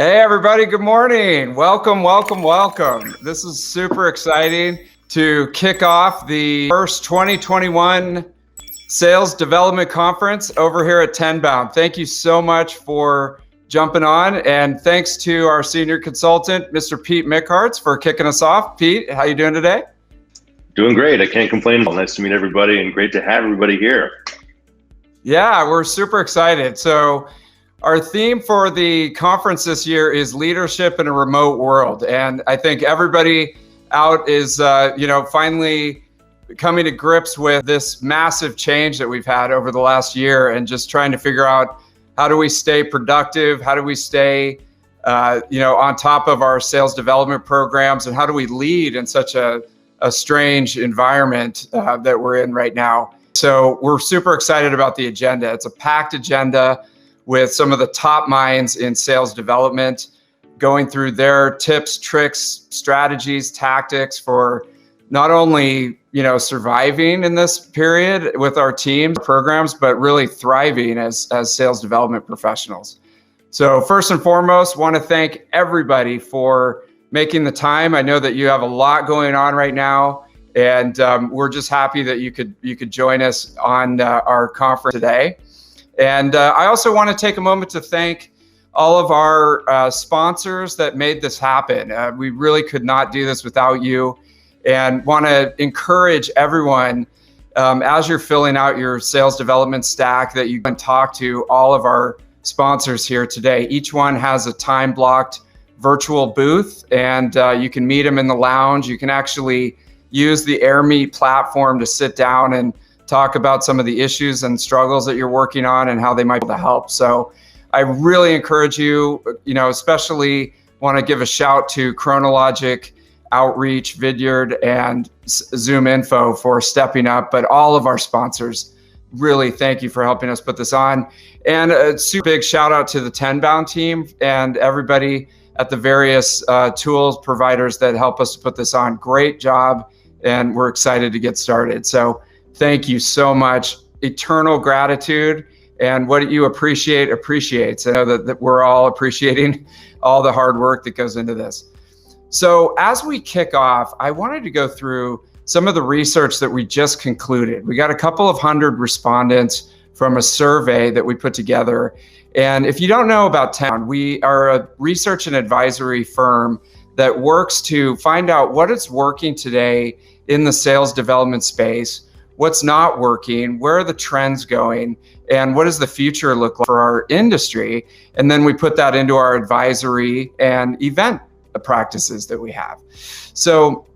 Hey, everybody. Good morning. Welcome, welcome, welcome. This is super exciting to kick off the first 2021 Sales Development Conference over here at Tenbound. Thank you so much for jumping on. And thanks to our senior consultant, Mr. Pete Mickhartz, for kicking us off. Pete, how you doing today? Doing great. I can't complain. Nice to meet everybody and great to have everybody here. Yeah, we're super excited. So our theme for the conference this year is leadership in a remote world. And I think everybody out is, finally coming to grips with this massive change that we've had over the last year and just trying to figure out how do we stay productive? How do we stay, on top of our sales development programs? And how do we lead in such a strange environment that we're in right now? So we're super excited about the agenda. It's a packed agenda with some of the top minds in sales development, going through their tips, tricks, strategies, tactics for not only, surviving in this period with our team programs, but really thriving as sales development professionals. So first and foremost, want to thank everybody for making the time. I know that you have a lot going on right now, and we're just happy that you could join us on our conference today. And I also want to take a moment to thank all of our sponsors that made this happen. We really could not do this without you, and want to encourage everyone as you're filling out your sales development stack that you can talk to all of our sponsors here today. Each one has a time-blocked virtual booth, and you can meet them in the lounge. You can actually use the AirMeet platform to sit down and talk about some of the issues and struggles that you're working on and how they might be able to help. So I really encourage you, especially want to give a shout to Chronologic, Outreach, Vidyard, and Zoom Info for stepping up. But all of our sponsors, really thank you for helping us put this on. And a super big shout out to the Tenbound team and everybody at the various tools providers that help us to put this on. Great job. And we're excited to get started. So thank you so much. Eternal gratitude, and what you appreciates. I know that we're all appreciating all the hard work that goes into this. So as we kick off, I wanted to go through some of the research that we just concluded. We got a couple of hundred respondents from a survey that we put together. And if you don't know about Tenbound, we are a research and advisory firm that works to find out what is working today in the sales development space, what's not working, where are the trends going, and what does the future look like for our industry? And then we put that into our advisory and event practices that we have. So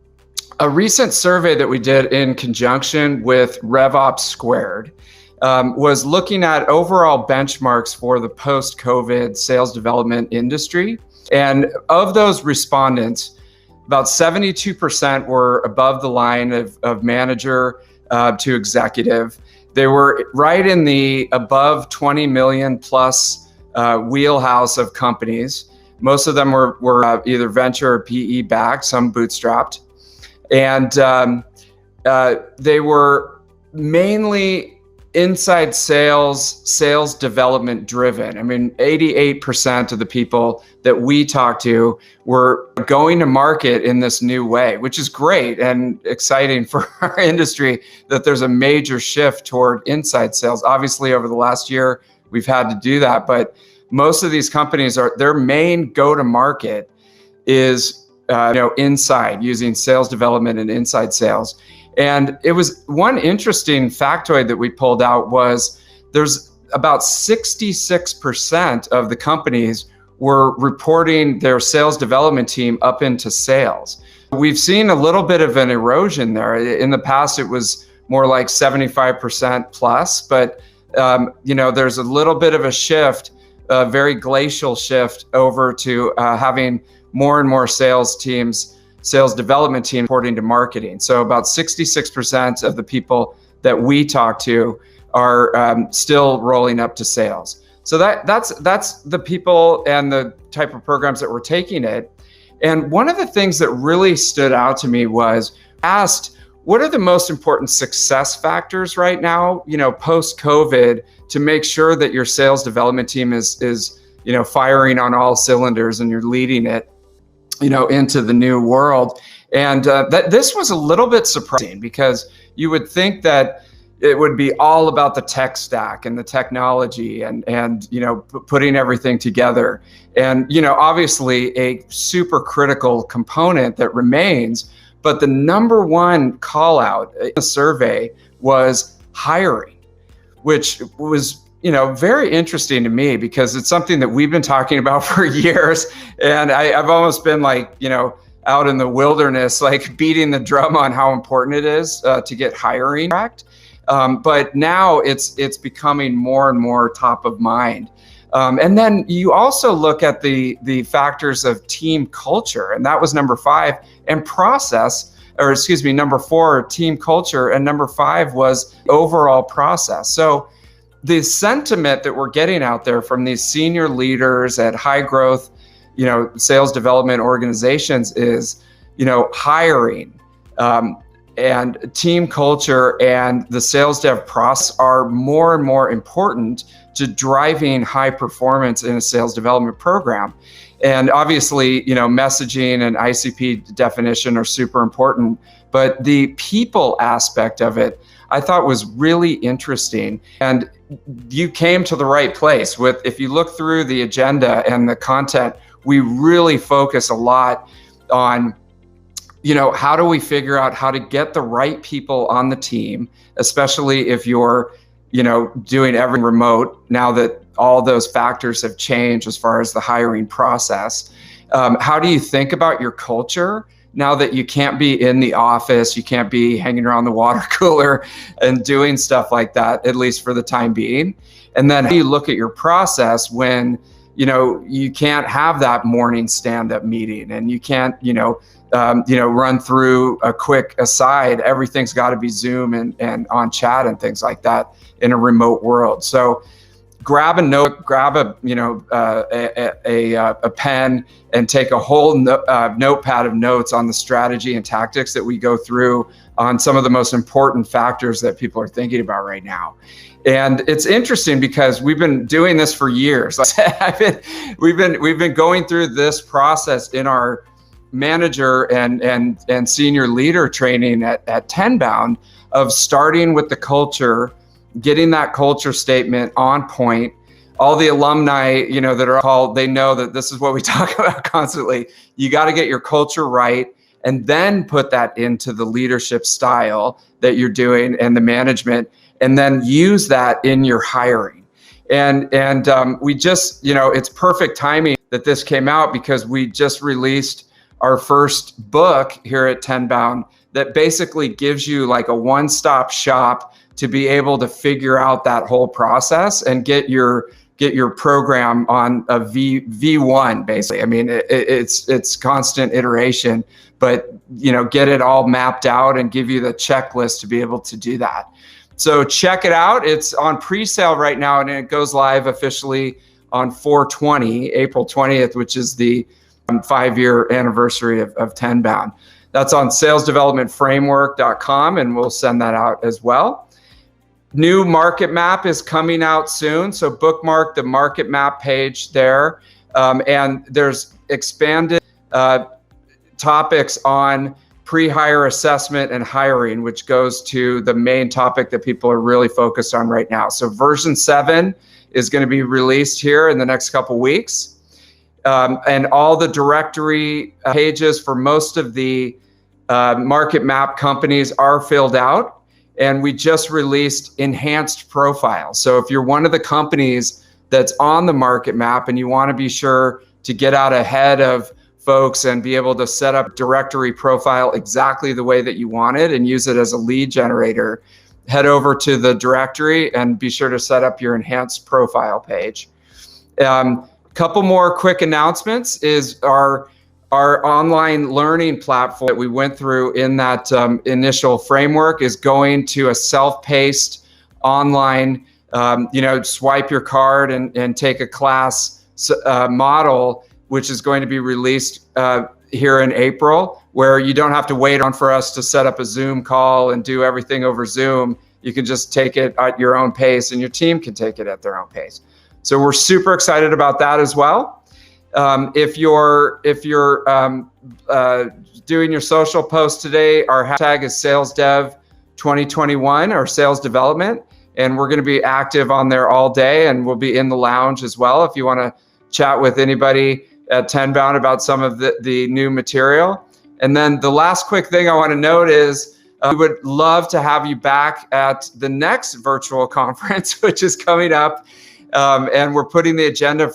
a recent survey that we did in conjunction with RevOps Squared was looking at overall benchmarks for the post-COVID sales development industry. And of those respondents, about 72% were above the line of manager to executive. They were right in the above 20 million plus wheelhouse of companies. Most of them were either venture or PE backed, some bootstrapped. And they were mainly inside sales development driven. I mean, 88% of the people that we talked to were going to market in this new way, which is great and exciting for our industry that there's a major shift toward inside sales. Obviously, over the last year, we've had to do that, but most of these companies their main go-to-market is inside, using sales development and inside sales. And it was one interesting factoid that we pulled out was there's about 66% of the companies were reporting their sales development team up into sales. We've seen a little bit of an erosion there. In the past, it was more like 75% plus, but there's a little bit of a shift, a very glacial shift over to having more and more sales development team reporting to marketing. So about 66% of the people that we talk to are still rolling up to sales. So that's the people and the type of programs that we're taking it. And one of the things that really stood out to me was asked, what are the most important success factors right now, post-COVID, to make sure that your sales development team is firing on all cylinders, and you're leading it, into the new world. And that this was a little bit surprising, because you would think that it would be all about the tech stack and the technology and putting everything together. And, obviously a super critical component that remains, but the number one call out in the survey was hiring, which was, very interesting to me, because it's something that we've been talking about for years. And I've almost been like, out in the wilderness, like beating the drum on how important it is to get hiring correct. But now it's becoming more and more top of mind. And then you also look at the factors of team culture, and that was number 5, and number 4, team culture, and number 5 was overall process. So the sentiment that we're getting out there from these senior leaders at high growth, sales development organizations is, hiring, and team culture and the sales dev process are more and more important to driving high performance in a sales development program. And obviously, messaging and ICP definition are super important, but the people aspect of it, I thought was really interesting. And you came to the right place with, if you look through the agenda and the content, we really focus a lot on, how do we figure out how to get the right people on the team, especially if you're, doing everything remote now that all those factors have changed as far as the hiring process. How do you think about your culture now that you can't be in the office, you can't be hanging around the water cooler and doing stuff like that, at least for the time being? And then how do you look at your process when, you can't have that morning stand-up meeting, and you can't, run through a quick aside. Everything's got to be Zoom and on chat and things like that in a remote world. So grab a note, grab a pen, and take a whole notepad of notes on the strategy and tactics that we go through on some of the most important factors that people are thinking about right now. And it's interesting because we've been doing this for years. We've been going through this process in our manager and senior leader training at Tenbound, of starting with the culture, getting that culture statement on point. All the alumni, that are called, they know that this is what we talk about constantly. You got to get your culture right, and then put that into the leadership style that you're doing and the management, and then use that in your hiring. And we just, it's perfect timing that this came out, because we just released our first book here at Tenbound that basically gives you like a one-stop shop to be able to figure out that whole process and get your program on a V1, basically. I mean, it's constant iteration, but get it all mapped out and give you the checklist to be able to do that. So check it out. It's on pre-sale right now, and it goes live officially on April 20th, which is the 5-year anniversary of Tenbound. That's on salesdevelopmentframework.com, and we'll send that out as well. New market map is coming out soon, so bookmark the market map page there. And there's expanded topics on pre-hire assessment and hiring, which goes to the main topic that people are really focused on right now. So version 7 is going to be released here in the next couple weeks. And all the directory pages for most of the market map companies are filled out. And we just released enhanced profiles. So if you're one of the companies that's on the market map and you want to be sure to get out ahead of folks and be able to set up directory profile exactly the way that you want it and use it as a lead generator, head over to the directory and be sure to set up your enhanced profile page. Couple more quick announcements is our online learning platform that we went through in that initial framework is going to a self-paced online, swipe your card and take a class model, which is going to be released here in April, where you don't have to wait on for us to set up a Zoom call and do everything over Zoom. You can just take it at your own pace, and your team can take it at their own pace. So we're super excited about that as well. If you're doing your social post today, our hashtag is SalesDev2021 or Sales Development, and we're going to be active on there all day, and we'll be in the lounge as well if you want to chat with anybody at Tenbound about some of the new material. And then the last quick thing I want to note is we would love to have you back at the next virtual conference, which is coming up. And we're putting the agenda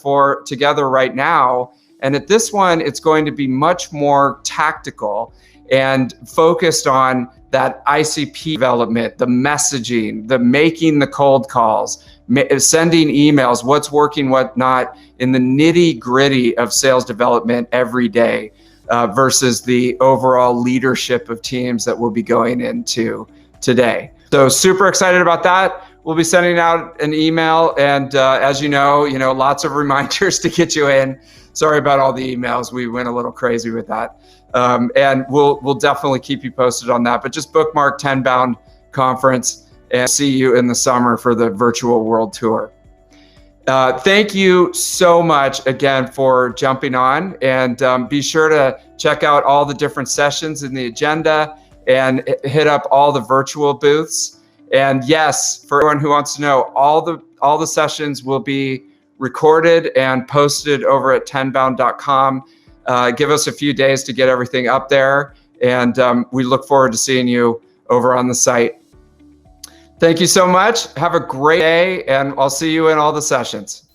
together right now. And at this one, it's going to be much more tactical and focused on that ICP development, the messaging, the making the cold calls, sending emails, what's working, what not, in the nitty gritty of sales development every day versus the overall leadership of teams that we'll be going into today. So super excited about that. We'll be sending out an email, and as you know, lots of reminders to get you in. Sorry about all the emails. We went a little crazy with that. And we'll definitely keep you posted on that. But just bookmark Tenbound Conference and see you in the summer for the virtual world tour. Thank you so much again for jumping on, and be sure to check out all the different sessions in the agenda and hit up all the virtual booths. And yes, for everyone who wants to know, all the sessions will be recorded and posted over at tenbound.com. Give us a few days to get everything up there, and we look forward to seeing you over on the site. Thank you so much. Have a great day, and I'll see you in all the sessions.